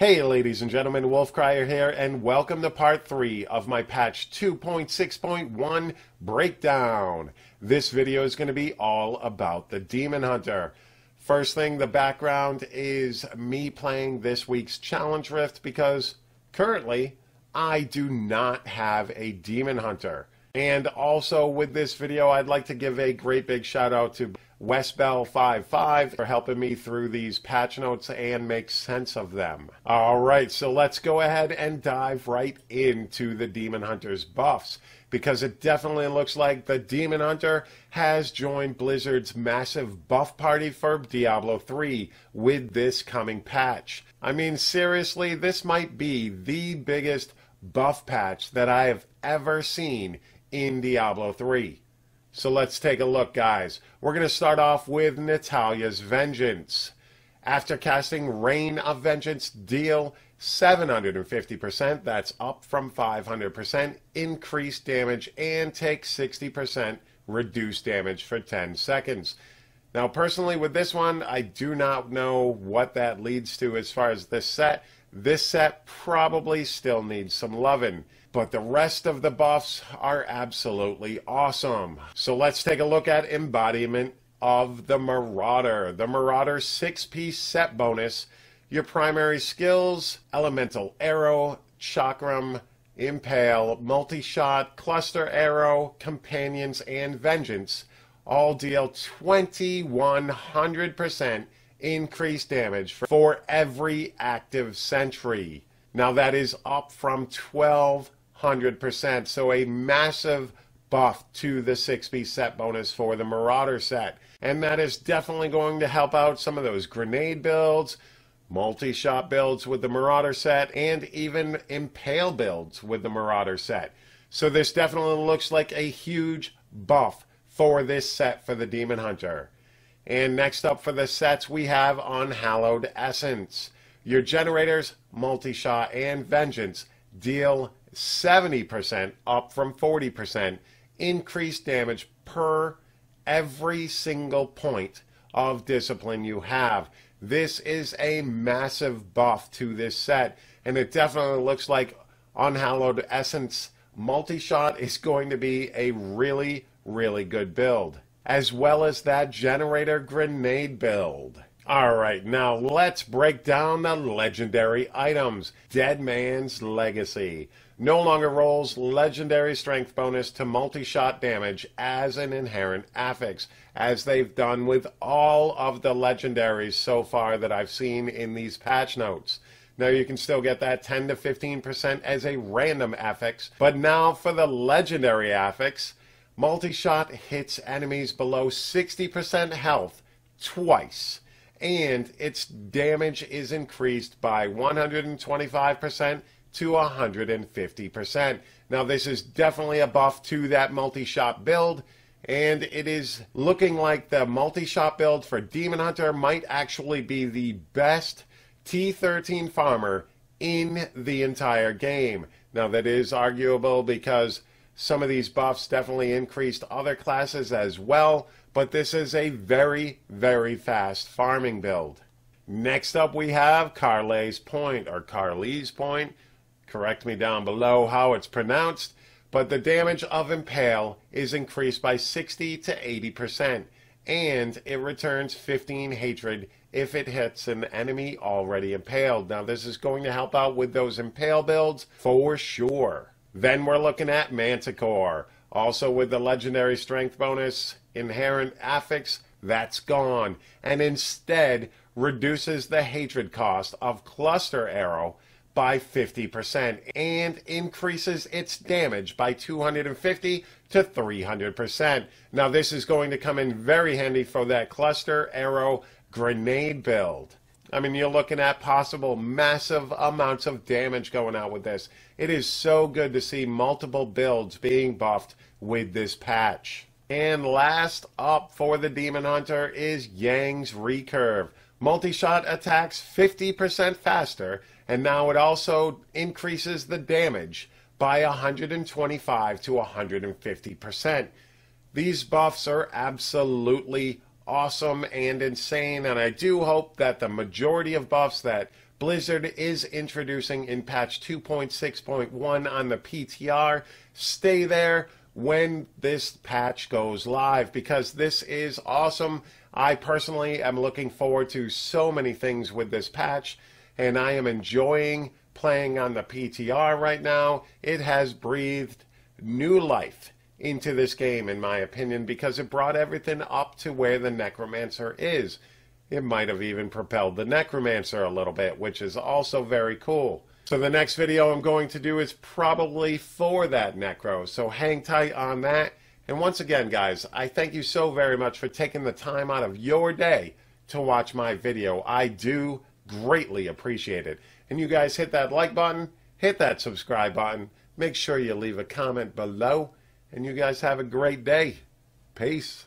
Hey ladies and gentlemen, Wolf Crier here, and welcome to part 3 of my patch 2.6.1 breakdown. This video is going to be all about the Demon Hunter. First thing, the background is me playing this week's Challenge Rift because currently I do not have a Demon Hunter. And also with this video, I'd like to give a great big shout out to Westbell55 for helping me through these patch notes and make sense of them. Alright, so let's go ahead and dive right into the Demon Hunter's buffs, because it definitely looks like the Demon Hunter has joined Blizzard's massive buff party for Diablo 3 with this coming patch. I mean, seriously, this might be the biggest buff patch that I have ever seen in Diablo 3. So let's take a look, guys. We're going to start off with Natalia's Vengeance. After casting Rain of Vengeance, deal 750%, that's up from 500%, increased damage, and take 60% reduced damage for 10 seconds. Now, personally, with this one, I do not know what that leads to as far as this set. This set probably still needs some loving, but the rest of the buffs are absolutely awesome. So let's take a look at embodiment of the Marauder. The Marauder 6-piece set bonus. Your primary skills: Elemental Arrow, Chakram, Impale, Multi-Shot, Cluster Arrow, Companions, and Vengeance all deal 2100% increased damage for every active sentry. Now that is up from 1200%, so a massive buff to the 6-piece set bonus for the Marauder set. And that is definitely going to help out some of those grenade builds, multi-shot builds with the Marauder set, and even Impale builds with the Marauder set. So this definitely looks like a huge buff for this set for the Demon Hunter. And next up for the sets, we have Unhallowed Essence. Your generators, Multi-Shot, and Vengeance deal 70%, up from 40%, increased damage per every single point of discipline you have. This is a massive buff to this set, and it definitely looks like Unhallowed Essence Multi-Shot is going to be a really, really good build, as well as that generator grenade build. Alright, now let's break down the legendary items. Dead Man's Legacy no longer rolls legendary strength bonus to multi-shot damage as an inherent affix, as they've done with all of the legendaries so far that I've seen in these patch notes. Now you can still get that 10 to 15% as a random affix, but now for the legendary affix, multi-shot hits enemies below 60% health twice, and its damage is increased by 125% to 150%. Now this is definitely a buff to that multi-shot build, and it is looking like the multi-shot build for Demon Hunter might actually be the best T13 farmer in the entire game. Now that is arguable because some of these buffs definitely increased other classes as well, but this is a very, very fast farming build. Next up we have Carle's Point, or Carle's Point. Correct me down below how it's pronounced, but the damage of Impale is increased by 60 to 80%, and it returns 15 hatred if it hits an enemy already impaled. Now this is going to help out with those Impale builds for sure. Then we're looking at Manticore, also with the legendary strength bonus, inherent affix, that's gone, and instead reduces the hatred cost of Cluster Arrow by 50% and increases its damage by 250 to 300%. Now this is going to come in very handy for that Cluster Arrow grenade build. I mean, you're looking at possible massive amounts of damage going out with this. It is so good to see multiple builds being buffed with this patch. And last up for the Demon Hunter is Yang's Recurve. Multi-shot attacks 50% faster, and now it also increases the damage by 125 to 150%. These buffs are absolutely awesome and insane, and I do hope that the majority of buffs that Blizzard is introducing in patch 2.6.1 on the PTR. Stay there when this patch goes live because this is awesome. I personally am looking forward to so many things with this patch, and I am enjoying playing on the PTR right now. It has breathed new life into this game, in my opinion, because it brought everything up to where the Necromancer is. It might have even propelled the Necromancer a little bit, which is also very cool. So the next video I'm going to do is probably for that Necro, so hang tight on that. And once again, guys, I thank you so very much for taking the time out of your day to watch my video. I do greatly appreciate it. And you guys hit that like button, hit that subscribe button, make sure you leave a comment below, and you guys have a great day. Peace.